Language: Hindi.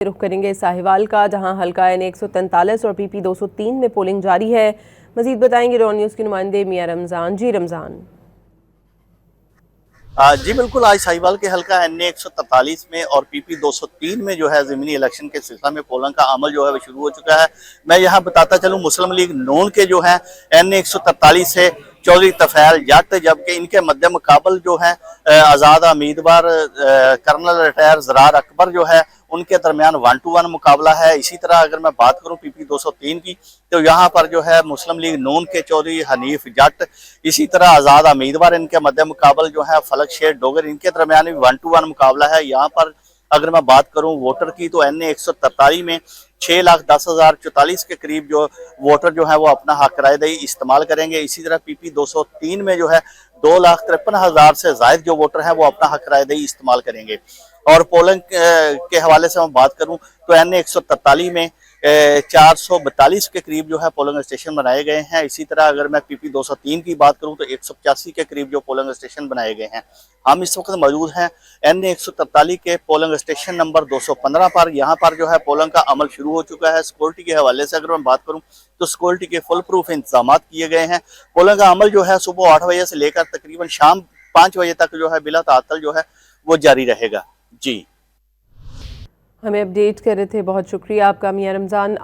रुख करेंगे साहिवाल का, जहां हल्का NA 143 और PP 203 में पोलिंग जारी है। मजीद बताएंगे रॉ न्यूज़ के नुमाइंदे मियां रमजान। जी रमजान। जी बिल्कुल, आज साहिवाल के हल्का NA 143 में और PP 203 में जो है ज़मीनी इलेक्शन के सिलसिले में पोलिंग का अमल जो है वो शुरू हो चुका है। मैं यहाँ बताता चलूँ, मुस्लिम लीग नून के जो है NA 143 से चौधरी तफैल जट, जबकि इनके मध्य मुकाबल जो है आज़ाद उम्मीदवार कर्नल रिटायर ज़रार अकबर जो है उनके दरमियान 1 to 1 मुकाबला है। इसी तरह अगर मैं बात करूं PP 203 की, तो यहाँ पर जो है मुस्लिम लीग नून के चौधरी हनीफ जट, इसी तरह आज़ाद उम्मीदवार इनके मध्य मुकाबल जो है फलक शेर डोगर, इनके दरमियान भी 1 to 1 मुकाबला है। यहाँ पर अगर मैं बात करूं वोटर की, तो NA 143 में 6,10,044 के करीब जो वोटर जो है वो अपना हक रायदही इस्तेमाल करेंगे। इसी तरह PP 203 में जो है 2,53,000 से ज्यादा जो वोटर हैं वो अपना हक रायदही इस्तेमाल करेंगे। और पोलिंग के हवाले से मैं बात करूं तो NA 143 में 442 के करीब जो है पोलिंग स्टेशन बनाए गए हैं। इसी तरह अगर मैं PP 203 की बात करूं तो 185 के करीब जो पोलिंग स्टेशन बनाए गए हैं। हम इस वक्त मौजूद हैं NA 143 के पोलिंग स्टेशन नंबर 215 पर। यहाँ पर जो है पोलिंग का अमल शुरू हो चुका है। सिक्योरिटी के हवाले से अगर मैं बात करूं तो सिक्योरिटी के फुल प्रूफ इंतजाम किए गए हैं। पोलिंग का अमल जो है सुबह 8 बजे से लेकर तकरीबन शाम 5 बजे तक जो है बिला तातल जो है वो जारी रहेगा। जी, हमें अपडेट कर रहे थे, बहुत शुक्रिया आपका मियां रमजान।